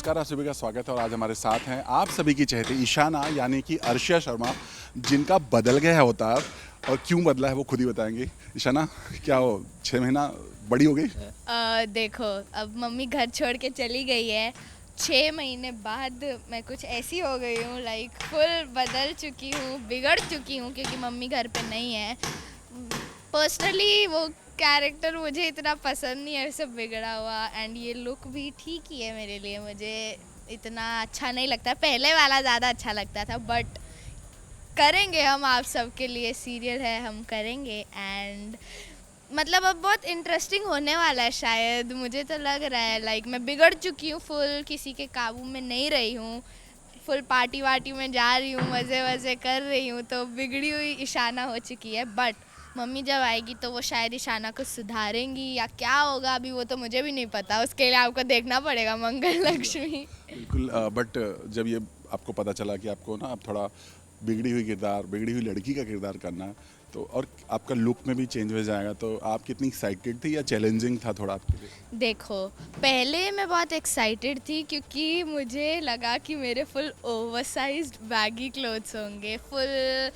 नमस्कार, आप सभी का स्वागत है और आज हमारे साथ हैं आप सभी की चहेती ईशाना यानी कि अर्शिया शर्मा, जिनका बदल गया है अवतार। और क्यों बदला है वो खुद ही बताएंगी। ईशाना, क्या हो 6 महीना बड़ी हो गई? देखो, अब मम्मी घर छोड़ के चली गई है। 6 महीने बाद मैं कुछ ऐसी हो गई हूँ, लाइक फुल बदल चुकी हूँ, बिगड़ चुकी हूँ क्योंकि मम्मी घर पे नहीं है। पर्सनली वो कैरेक्टर मुझे इतना पसंद नहीं है, सब बिगड़ा हुआ। एंड ये लुक भी ठीक ही है मेरे लिए, मुझे इतना अच्छा नहीं लगता। पहले वाला ज़्यादा अच्छा लगता था, बट करेंगे हम आप सबके लिए, सीरियल है, हम करेंगे। एंड मतलब अब बहुत इंटरेस्टिंग होने वाला है शायद, मुझे तो लग रहा है। लाइक मैं बिगड़ चुकी हूँ, फुल किसी के काबू में नहीं रही हूँ, फुल पार्टी वार्टी में जा रही हूँ, मज़े वज़े कर रही हूँ, तो बिगड़ी हुई ईशाना हो चुकी है। बट मम्मी जब आएगी तो वो शायद ईशाना को सुधारेंगी, या क्या होगा अभी वो तो मुझे भी नहीं पता। उसके लिए आपको देखना पड़ेगा मंगल लक्ष्मी। बिल्कुल। बट जब ये आपको पता चला कि आपको ना अब थोड़ा बिगड़ी हुई लड़की का किरदार करना है, तो और आपका लुक में भी चेंज हो जाएगा, तो आप कितनी एक्साइटेड थी या चैलेंजिंग था थोड़ा आपके लिए? देखो, पहले मैं बहुत एक्साइटेड थी क्योंकि मुझे लगा कि मेरे फुल ओवरसाइज्ड बैगी क्लोथ्स होंगे, फुल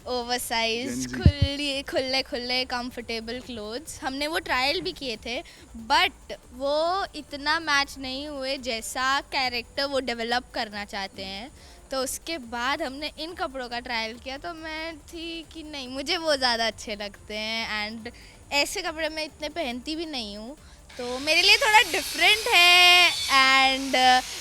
ओवरसाइज Gen Z। खुले खुले कंफर्टेबल क्लोथ्स। हमने वो ट्रायल भी किए थे, बट वो इतना मैच नहीं हुए जैसा कैरेक्टर वो डेवलप करना चाहते हैं। तो उसके बाद हमने इन कपड़ों का ट्रायल किया, तो मैं थी कि नहीं, मुझे वो ज़्यादा अच्छे लगते हैं। एंड ऐसे कपड़े मैं इतने पहनती भी नहीं हूँ, तो मेरे लिए थोड़ा डिफरेंट है। एंड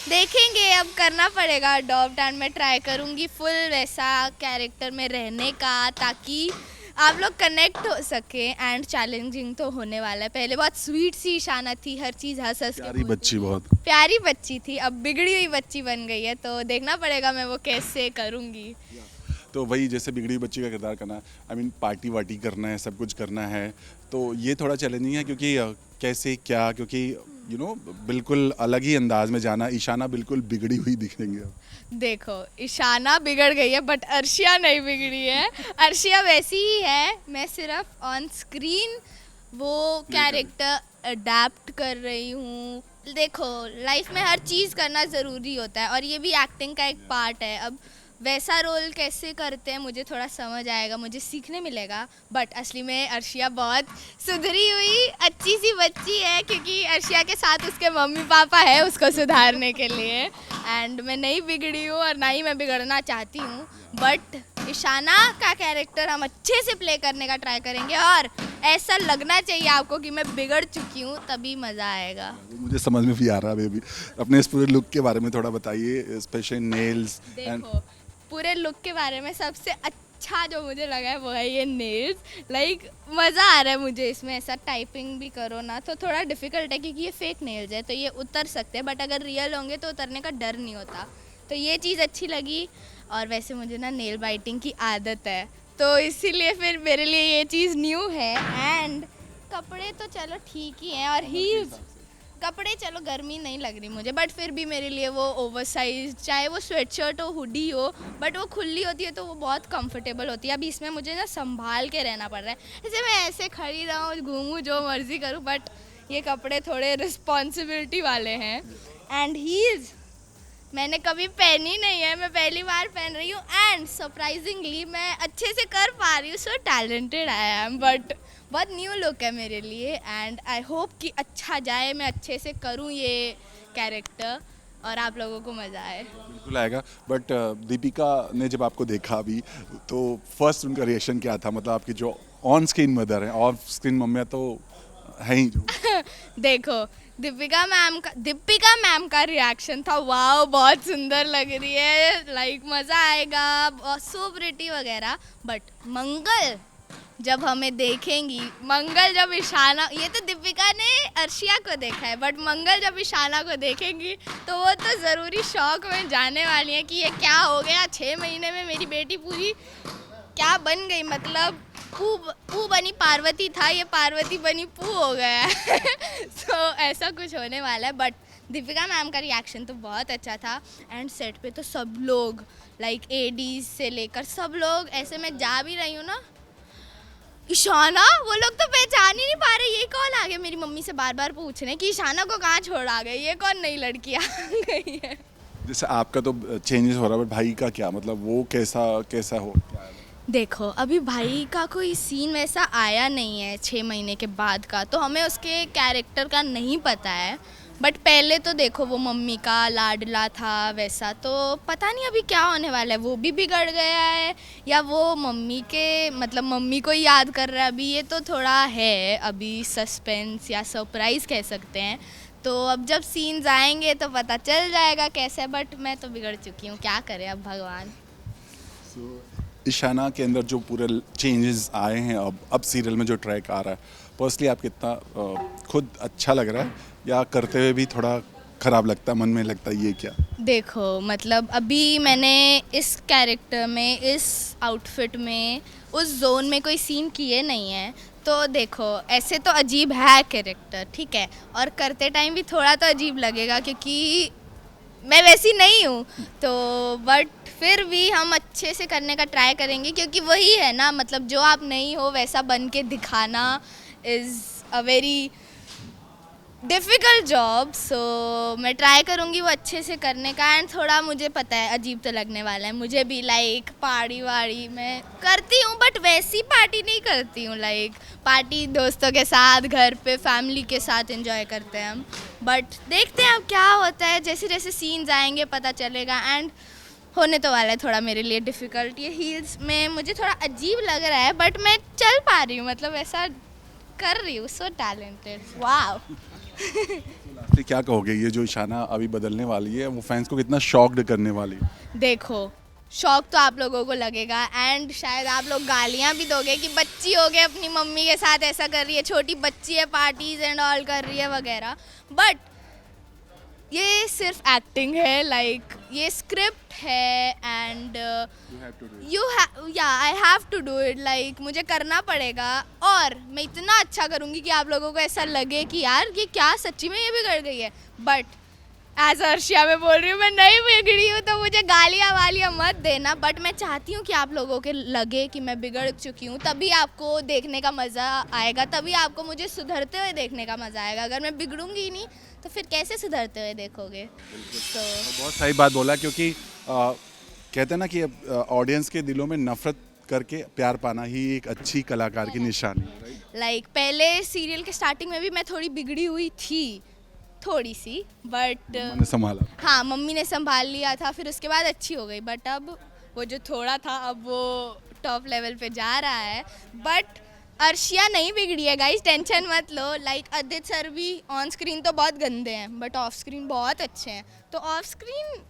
देखेंगे, अब करना पड़ेगा अडॉप्ट। एंड मैं ट्राई करूँगी फुल वैसा कैरेक्टर में रहने का, ताकि आप लोग कनेक्ट हो सके। एंड चैलेंजिंग तो होने वाला है। पहले बहुत स्वीट सी ईशाना थी, हर चीज़ हंस हंस के प्यारी बोलती बच्ची थी, बहुत। प्यारी बच्ची थी, अब बिगड़ी हुई बच्ची बन गई है। तो देखना पड़ेगा मैं वो कैसे करूँगी। तो वही, जैसे बिगड़ी हुई बच्ची का किरदार करना है, आई मीन पार्टी वार्टी करना है, सब कुछ करना है, तो ये थोड़ा चैलेंजिंग है क्योंकि कैसे क्या, क्योंकि बिल्कुल अलग ही अंदाज में जाना। ईशाना बिल्कुल बिगड़ी हुई दिखेंगे अब। देखो, ईशाना बिगड़ गई है बट अर्शिया नहीं बिगड़ी है। अर्शिया वैसी ही है, मैं सिर्फ ऑन स्क्रीन वो कैरेक्टर अडेप्ट कर रही हूँ। देखो, लाइफ में हर चीज़ करना ज़रूरी होता है और ये भी एक्टिंग का एक पार्ट है। अब वैसा रोल कैसे करते हैं मुझे थोड़ा समझ आएगा, मुझे सीखने मिलेगा। बट असली में अर्शिया बहुत सुधरी हुई अच्छी सी बच्ची है, क्योंकि अर्शिया के साथ उसके मम्मी पापा है उसको सुधारने के लिए। एंड मैं नहीं बिगड़ी हूँ और ना ही मैं बिगड़ना चाहती हूँ। बट ईशाना का कैरेक्टर हम अच्छे से प्ले करने का ट्राई करेंगे, और ऐसा लगना चाहिए आपको कि मैं बिगड़ चुकी हूँ, तभी मज़ा आएगा। वो मुझे समझ में भी आ रहा है बेबी। अपने इस पूरे लुक के बारे में थोड़ा बताइए, स्पेशल नेल्स एंड। देखो, पूरे लुक के बारे में सबसे अच्छा जो मुझे लगा है वो है ये नेल्स। लाइक मज़ा आ रहा है मुझे इसमें। ऐसा टाइपिंग भी करो ना तो थोड़ा डिफ़िकल्ट है, क्योंकि ये फेक नेल्स है तो ये उतर सकते हैं, बट अगर रियल होंगे तो उतरने का डर नहीं होता। तो ये चीज़ अच्छी लगी। और वैसे मुझे ना नेल बाइटिंग की आदत है, तो इसीलिए फिर मेरे लिए ये चीज़ न्यू है। एंड कपड़े तो चलो ठीक ही हैं, और हील्स, कपड़े चलो गर्मी नहीं लग रही मुझे, बट फिर भी मेरे लिए वो ओवरसाइज, चाहे वो स्वेटशर्ट हो, हुडी हो, बट वो खुली होती है तो वो बहुत कंफर्टेबल होती है। अभी इसमें मुझे ना संभाल के रहना पड़ रहा है। जैसे मैं ऐसे खड़ी रहूँ, घूमूँ, जो मर्जी करूँ, बट ये कपड़े थोड़े रिस्पॉन्सिबिलिटी वाले हैं। एंड हील्स मैंने कभी पहनी नहीं है, मैं पहली बार पहन रही हूँ। एंड सरप्राइजिंगली मैं अच्छे से कर पा रही हूँ, so talented I am. But बहुत न्यू लुक है मेरे लिए, एंड आई होप कि अच्छा जाए, मैं अच्छे से करूँ ये कैरेक्टर और आप लोगों को मज़ा आए। बिल्कुल आएगा। बट दीपिका ने जब आपको देखा अभी, तो फर्स्ट उनका रिएक्शन क्या था? मतलब आपकी जो ऑन स्क्रीन मदर है, ऑफ स्क्रीन मम्मियाँ तो हैं ही जो। देखो, दीपिका मैम का रिएक्शन था, वाओ बहुत सुंदर लग रही है, लाइक मज़ा आएगा, सो प्रिटी वगैरह। बट मंगल जब हमें देखेंगी, मंगल जब ईशाना, ये तो दीपिका ने अर्शिया को देखा है, बट मंगल जब ईशाना को देखेंगी तो वो तो ज़रूरी शौक में जाने वाली है कि ये क्या हो गया, 6 महीने में मेरी बेटी पूरी क्या बन गई। मतलब पू बनी पार्वती था, ये पार्वती बनी पू हो गया है। तो ऐसा कुछ होने वाला है। बट दीपिका मैम का रिएक्शन तो बहुत अच्छा था। एंड सेट पे तो सब लोग, लाइक एडीज से लेकर सब लोग, ऐसे मैं जा भी रही हूँ ना ईशाना, वो लोग तो पहचान ही नहीं पा रहे, ये कौन आ गया। मेरी मम्मी से बार बार पूछ रहे कि ईशाना को कहाँ छोड़ आ गए, ये कौन नई लड़की आ गई है। जैसे आपका तो चेंजेस हो रहा है, बट भाई का क्या, मतलब वो कैसा कैसा हो क्या है? देखो अभी भाई का कोई सीन वैसा आया नहीं है 6 महीने के बाद का, तो हमें उसके कैरेक्टर का नहीं पता है। बट पहले तो देखो वो मम्मी का लाडला था वैसा, तो पता नहीं अभी क्या होने वाला है, वो भी बिगड़ गया है या वो मम्मी के मतलब मम्मी को ही याद कर रहा है। अभी ये तो थोड़ा है अभी सस्पेंस या सरप्राइज कह सकते हैं, तो अब जब सीन्स आएंगे तो पता चल जाएगा कैसे। बट मैं तो बिगड़ चुकी हूँ, क्या करें अब भगवान। ईशाना के अंदर जो पूरे चेंजेस आए हैं, अब सीरियल में जो ट्रैक आ रहा है, पर्सनली आप कितना खुद अच्छा लग रहा है या करते हुए भी थोड़ा खराब लगता है, मन में लगता है ये क्या? देखो मतलब अभी मैंने इस कैरेक्टर में, इस आउटफिट में, उस जोन में कोई सीन किए नहीं है, तो देखो ऐसे तो अजीब है कैरेक्टर, ठीक है, और करते टाइम भी थोड़ा तो अजीब लगेगा क्योंकि मैं वैसी नहीं हूँ, तो बट फिर भी हम अच्छे से करने का ट्राई करेंगे क्योंकि वही है ना, मतलब जो आप नहीं हो वैसा बन के दिखाना is a very difficult job. So मैं ट्राई करूँगी वो अच्छे से करने का। एंड थोड़ा मुझे पता है अजीब तो लगने वाला है मुझे भी, लाइक पार्टी वाड़ी मैं करती हूँ बट वैसी पार्टी नहीं करती हूँ, लाइक पार्टी दोस्तों के साथ घर पे फैमिली के साथ एंजॉय करते हैं हम। बट देखते हैं अब क्या होता है, जैसे जैसे सीन्स आएंगे पता चलेगा। एंड होने तो वाला है थोड़ा मेरे लिए डिफ़िकल्ट, ये हील्स में मुझे थोड़ा अजीब लग रहा है बट मैं चल पा रही हूँ, मतलब ऐसा कर रही हूँ। So talented, wow. लास्टली क्या कहोगे, ये जो ईशाना अभी बदलने वाली है वो फैंस को कितना शॉक्ड करने वाली है? देखो शौक तो आप लोगों को लगेगा एंड शायद आप लोग गालियाँ भी दोगे कि बच्ची हो गई अपनी मम्मी के साथ ऐसा कर रही है, छोटी बच्ची है, पार्टीज एंड ऑल कर रही है वगैरह। बट ये सिर्फ एक्टिंग है, लाइक ये स्क्रिप्ट है and I have to do it, like मुझे करना पड़ेगा और मैं इतना अच्छा करूँगी कि आप लोगों को ऐसा लगे कि यार ये क्या सच्ची में ये बिगड़ गई है। बट एज अर्शिया मैं बोल रही हूँ मैं नहीं बिगड़ी हूँ, तो मुझे गालियाँ वालियाँ मत देना। बट मैं चाहती हूँ कि आप लोगों के लगे कि मैं बिगड़ चुकी हूँ, तभी आपको देखने का मज़ा आएगा, तभी आपको मुझे सुधरते हुए देखने का मज़ा आएगा। अगर मैं बिगड़ूंगी ही नहीं तो फिर कैसे सुधरते हुए देखोगे। तो बहुत सही बात बोला, क्योंकि कहते हैं ना कि ऑडियंस के दिलों में नफरत करके प्यार पाना ही एक अच्छी कलाकार की निशानी है। लाइक पहले सीरियल के स्टार्टिंग में भी मैं थोड़ी बिगड़ी हुई थी, थोड़ी सी, बट मैंने संभाला। हाँ मम्मी ने संभाल लिया था, फिर उसके बाद अच्छी हो गई। बट अब वो जो थोड़ा था अब वो टॉप लेवल पे जा रहा है। बट अर्शिया नहीं बिगड़ी है गाइस, टेंशन मत लो। लाइक आदित्य सर भी ऑन स्क्रीन तो बहुत गंदे हैं बट ऑफ स्क्रीन बहुत अच्छे हैं, तो ऑफ स्क्रीन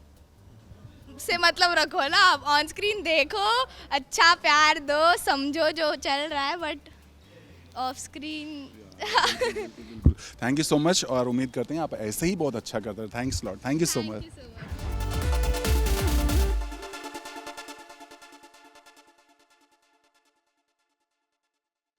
से मतलब रखो ना, आप ऑन स्क्रीन देखो, अच्छा प्यार दो, समझो जो चल रहा है, बट ऑफ स्क्रीन बिल्कुल। थैंक यू सो मच, और उम्मीद करते हैं आप ऐसे ही बहुत अच्छा करते हैं। Thanks lot, thank you so much.